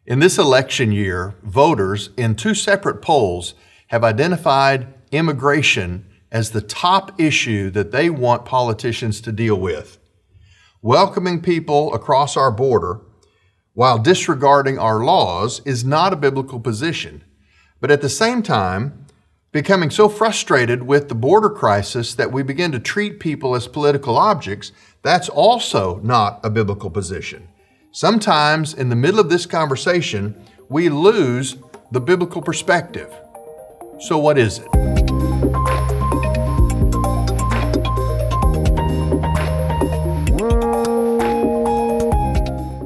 In this election year, voters in two separate polls have identified immigration as the top issue that they want politicians to deal with. Welcoming people across our border while disregarding our laws is not a biblical position. But at the same time, becoming so frustrated with the border crisis that we begin to treat people as political objects, that's also not a biblical position. Sometimes in the middle of this conversation, we lose the biblical perspective. So what is it?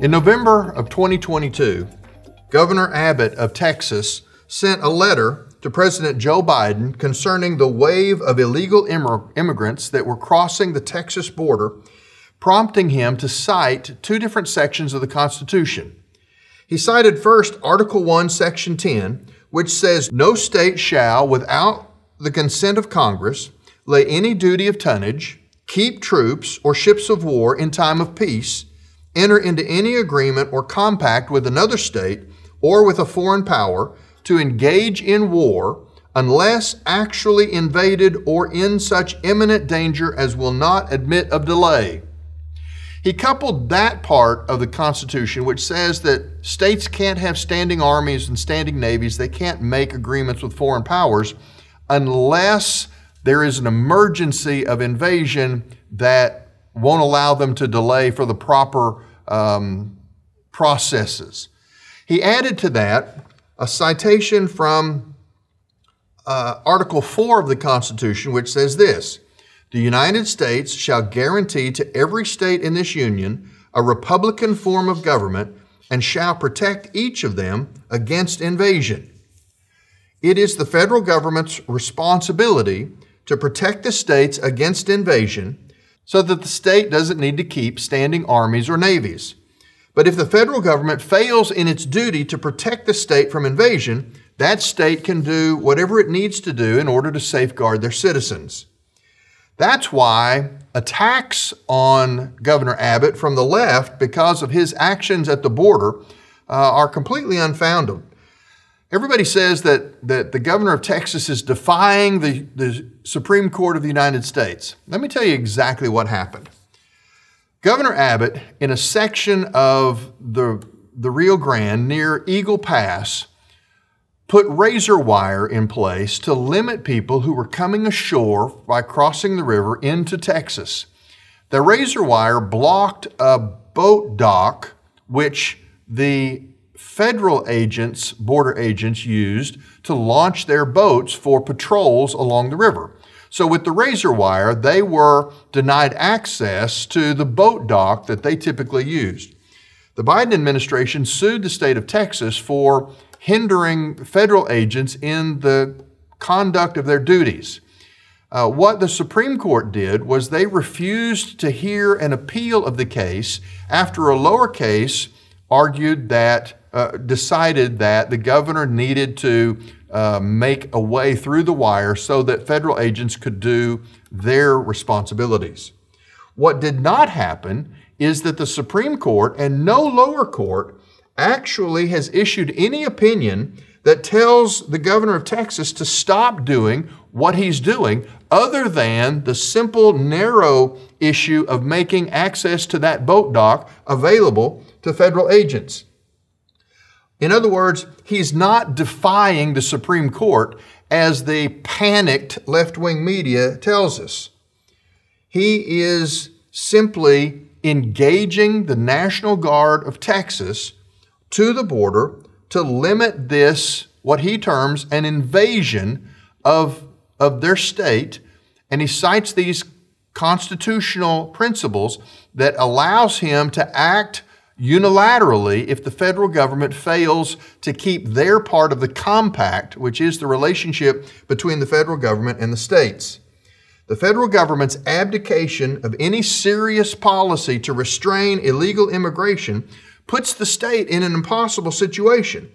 In November of 2022, Governor Abbott of Texas sent a letter to President Joe Biden concerning the wave of illegal immigrants that were crossing the Texas border, prompting him to cite two different sections of the Constitution. He cited first Article 1, Section 10, which says, "No state shall, without the consent of Congress, lay any duty of tonnage, keep troops or ships of war in time of peace, enter into any agreement or compact with another state or with a foreign power to engage in war unless actually invaded or in such imminent danger as will not admit of delay." He coupled that part of the Constitution, which says that states can't have standing armies and standing navies, they can't make agreements with foreign powers unless there is an emergency of invasion that won't allow them to delay for the proper processes. He added to that a citation from Article 4 of the Constitution, which says this: "The United States shall guarantee to every state in this union a republican form of government and shall protect each of them against invasion." It is the federal government's responsibility to protect the states against invasion so that the state doesn't need to keep standing armies or navies. But if the federal government fails in its duty to protect the state from invasion, that state can do whatever it needs to do in order to safeguard their citizens. That's why attacks on Governor Abbott from the left because of his actions at the border are completely unfounded. Everybody says that the governor of Texas is defying the Supreme Court of the United States. Let me tell you exactly what happened. Governor Abbott, in a section of the Rio Grande near Eagle Pass, put razor wire in place to limit people who were coming ashore by crossing the river into Texas. The razor wire blocked a boat dock, which the federal agents, border agents, used to launch their boats for patrols along the river. So with the razor wire, they were denied access to the boat dock that they typically used. The Biden administration sued the state of Texas for hindering federal agents in the conduct of their duties. What the Supreme Court did was they refused to hear an appeal of the case after a lower case argued that, decided that the governor needed to make a way through the wire so that federal agents could do their responsibilities. What did not happen is that the Supreme Court and no lower court actually has issued any opinion that tells the governor of Texas to stop doing what he's doing, other than the simple, narrow issue of making access to that boat dock available to federal agents. In other words, he's not defying the Supreme Court as the panicked left-wing media tells us. He is simply engaging the National Guard of Texas to the border to limit this, what he terms an invasion of their state. And he cites these constitutional principles that allows him to act unilaterally if the federal government fails to keep their part of the compact, which is the relationship between the federal government and the states. The federal government's abdication of any serious policy to restrain illegal immigration puts the state in an impossible situation.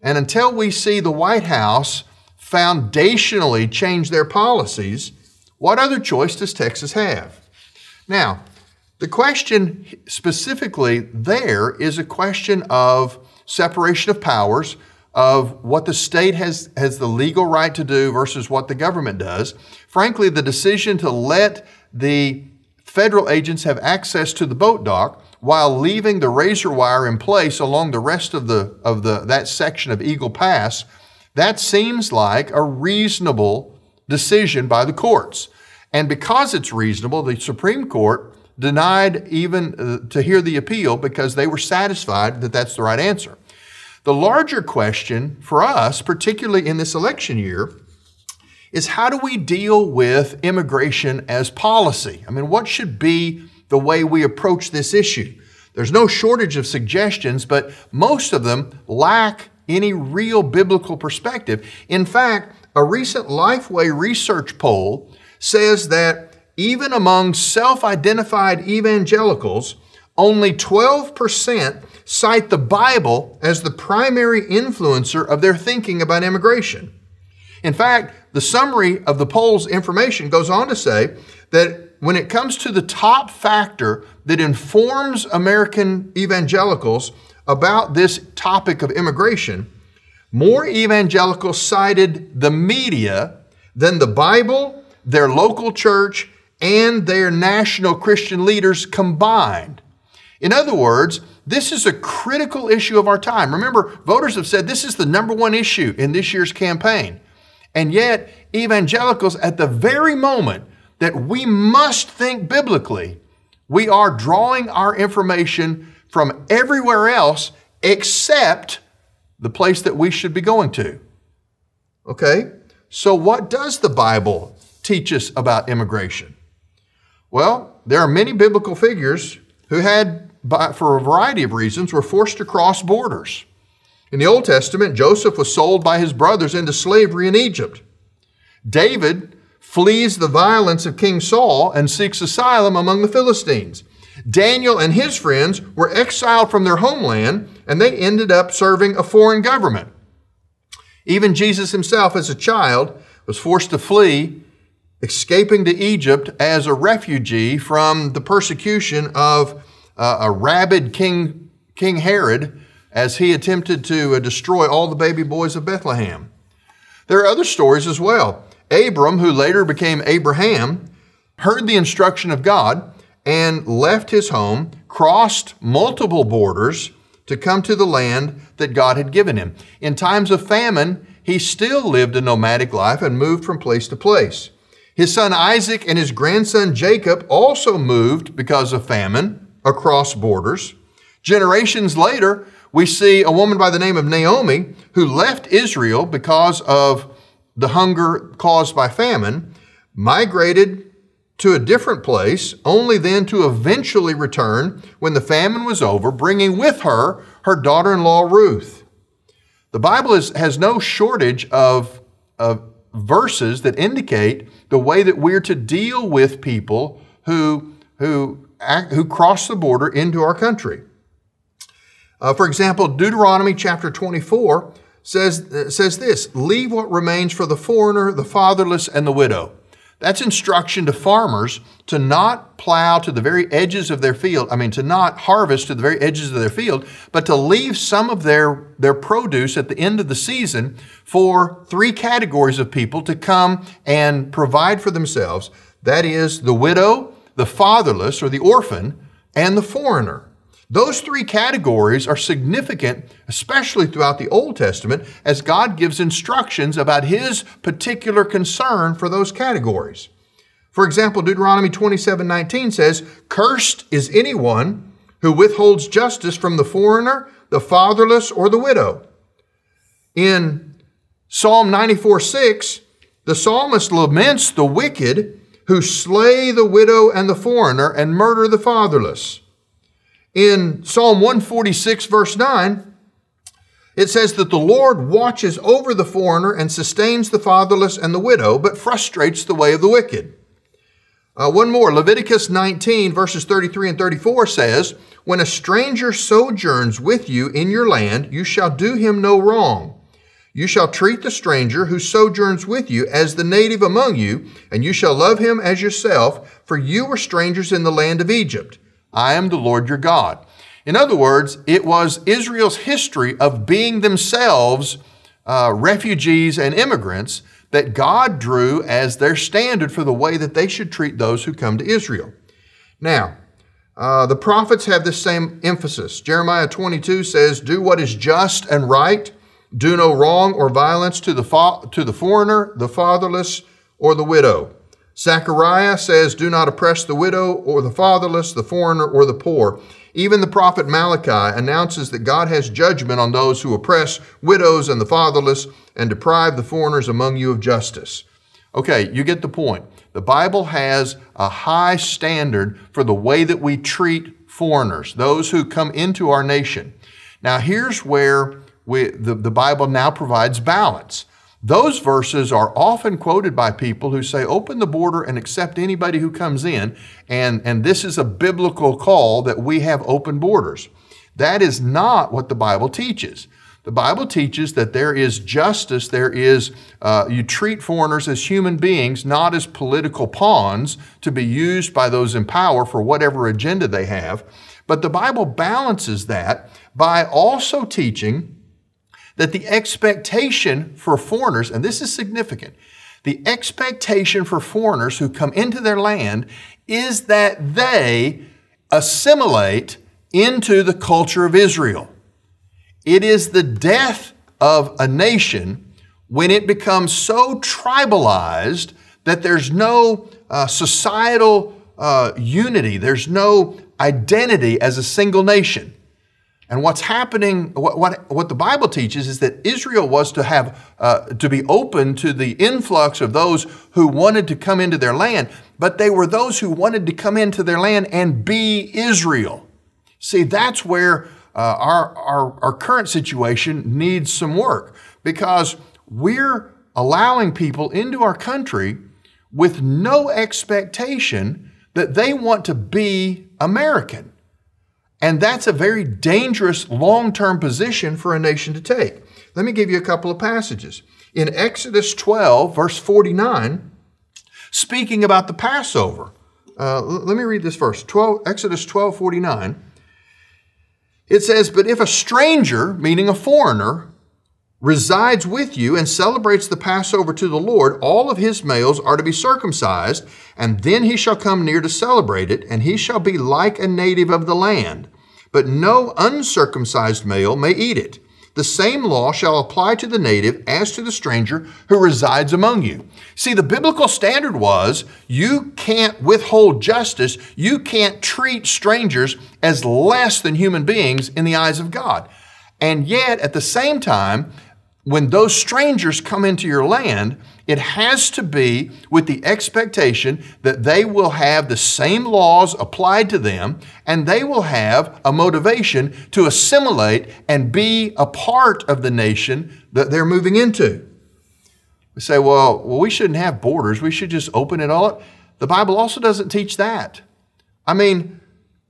And until we see the White House foundationally change their policies, what other choice does Texas have? Now, the question specifically there is a question of separation of powers, of what the state has the legal right to do versus what the government does. Frankly, the decision to let the federal agents have access to the boat dock while leaving the razor wire in place along the rest of that section of Eagle Pass, that seems like a reasonable decision by the courts. And because it's reasonable, the Supreme Court denied even to hear the appeal because they were satisfied that that's the right answer. The larger question for us, particularly in this election year, is how do we deal with immigration as policy? I mean, what should be the way we approach this issue? There's no shortage of suggestions, but most of them lack any real biblical perspective. In fact, a recent Lifeway research poll says that even among self-identified evangelicals, only 12% cite the Bible as the primary influencer of their thinking about immigration. In fact, the summary of the poll's information goes on to say that when it comes to the top factor that informs American evangelicals about this topic of immigration, more evangelicals cited the media than the Bible, their local church, and their national Christian leaders combined. In other words, this is a critical issue of our time. Remember, voters have said this is the #1 issue in this year's campaign. And yet, evangelicals, at the very moment that we must think biblically, we are drawing our information from everywhere else except the place that we should be going to. Okay? So what does the Bible teach us about immigration? Well, there are many biblical figures who for a variety of reasons, were forced to cross borders. In the Old Testament, Joseph was sold by his brothers into slavery in Egypt. David flees the violence of King Saul and seeks asylum among the Philistines. Daniel and his friends were exiled from their homeland, and they ended up serving a foreign government. Even Jesus himself, as a child, was forced to flee, escaping to Egypt as a refugee from the persecution of a rabid King Herod as he attempted to destroy all the baby boys of Bethlehem. There are other stories as well. Abram, who later became Abraham, heard the instruction of God and left his home, crossed multiple borders to come to the land that God had given him. In times of famine, he still lived a nomadic life and moved from place to place. His son Isaac and his grandson Jacob also moved because of famine across borders. Generations later, we see a woman by the name of Naomi who left Israel because of the hunger caused by famine, migrated to a different place, only then to eventually return when the famine was over, bringing with her her daughter-in-law Ruth. The Bible has no shortage of verses that indicate the way that we're to deal with people who cross the border into our country. For example, Deuteronomy chapter 24 says this: leave what remains for the foreigner, the fatherless, and the widow. That's instruction to farmers to not plow to the very edges of their field. To not harvest to the very edges of their field, but to leave some of their produce at the end of the season for 3 categories of people to come and provide for themselves. That is the widow, the fatherless or the orphan, and the foreigner. Those 3 categories are significant, especially throughout the Old Testament, as God gives instructions about his particular concern for those categories. For example, Deuteronomy 27:19 says, cursed is anyone who withholds justice from the foreigner, the fatherless, or the widow. In Psalm 94:6, the psalmist laments the wicked who slay the widow and the foreigner and murder the fatherless. In Psalm 146, verse 9, it says that the Lord watches over the foreigner and sustains the fatherless and the widow, but frustrates the way of the wicked. One more, Leviticus 19, verses 33 and 34 says, when a stranger sojourns with you in your land, you shall do him no wrong. You shall treat the stranger who sojourns with you as the native among you, and you shall love him as yourself, for you were strangers in the land of Egypt. I am the Lord your God. In other words, it was Israel's history of being themselves refugees and immigrants that God drew as their standard for the way that they should treat those who come to Israel. Now, the prophets have this same emphasis. Jeremiah 22 says, do what is just and right. Do no wrong or violence to the foreigner, the fatherless, or the widow. Zechariah says, do not oppress the widow or the fatherless, the foreigner, or the poor. Even the prophet Malachi announces that God has judgment on those who oppress widows and the fatherless and deprive the foreigners among you of justice. Okay, you get the point. The Bible has a high standard for the way that we treat foreigners, those who come into our nation. Now, here's where the Bible now provides balance. Those verses are often quoted by people who say, open the border and accept anybody who comes in, and this is a biblical call that we have open borders. That is not what the Bible teaches. The Bible teaches that there is justice, you treat foreigners as human beings, not as political pawns to be used by those in power for whatever agenda they have. But the Bible balances that by also teaching that the expectation for foreigners, and this is significant, the expectation for foreigners who come into their land is that they assimilate into the culture of Israel. It is the death of a nation when it becomes so tribalized that there's no societal unity, there's no identity as a single nation. And what's happening, what the Bible teaches is that Israel was to have, to be open to the influx of those who wanted to come into their land, but they were those who wanted to come into their land and be Israel. See, that's where our current situation needs some work, because we're allowing people into our country with no expectation that they want to be American. And that's a very dangerous long-term position for a nation to take. Let me give you a couple of passages. In Exodus 12, verse 49, speaking about the Passover, let me read this verse, Exodus 12, 49. It says, but if a stranger, meaning a foreigner, resides with you and celebrates the Passover to the Lord, all of his males are to be circumcised, and then he shall come near to celebrate it, and he shall be like a native of the land. But no uncircumcised male may eat it. The same law shall apply to the native as to the stranger who resides among you. See, the biblical standard was you can't withhold justice. You can't treat strangers as less than human beings in the eyes of God. And yet, at the same time, when those strangers come into your land, it has to be with the expectation that they will have the same laws applied to them, and they will have a motivation to assimilate and be a part of the nation that they're moving into. We say, well, we shouldn't have borders. We should just open it all up. The Bible also doesn't teach that. I mean,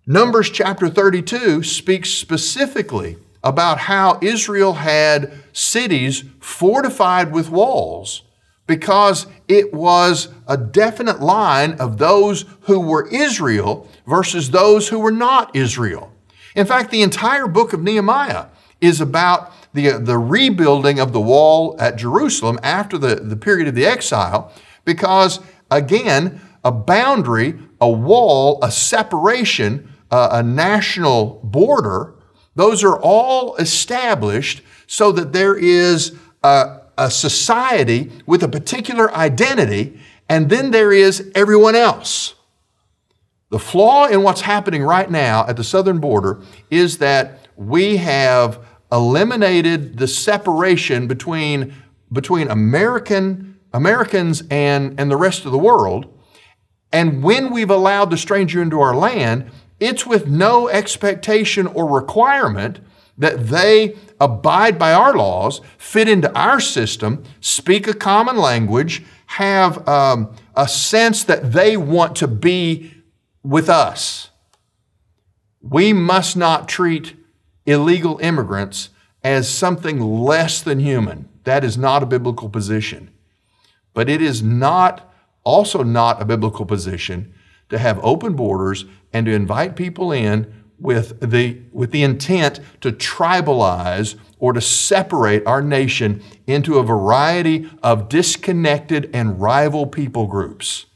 Numbers chapter 32 speaks specifically about how Israel had cities fortified with walls because it was a definite line of those who were Israel versus those who were not Israel. In fact, the entire book of Nehemiah is about the rebuilding of the wall at Jerusalem after the period of the exile because, again, a boundary, a wall, a separation, a national border, those are all established so that there is a society with a particular identity, and then there is everyone else. The flaw in what's happening right now at the southern border is that we have eliminated the separation between Americans and the rest of the world. And when we've allowed the stranger into our land, it's with no expectation or requirement that they abide by our laws, fit into our system, speak a common language, have a sense that they want to be with us. We must not treat illegal immigrants as something less than human. That is not a biblical position. But it is also not a biblical position to have open borders and to invite people in with the intent to tribalize or to separate our nation into a variety of disconnected and rival people groups.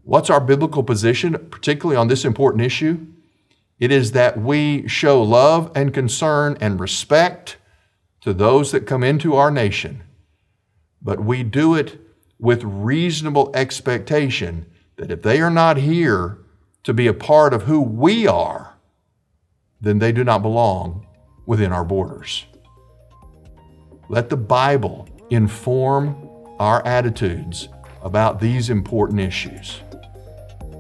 What's our biblical position, particularly on this important issue? It is that we show love and concern and respect to those that come into our nation, but we do it with reasonable expectation that if they are not here to be a part of who we are, then they do not belong within our borders. Let the Bible inform our attitudes about these important issues.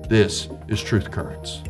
This is Truth Currents.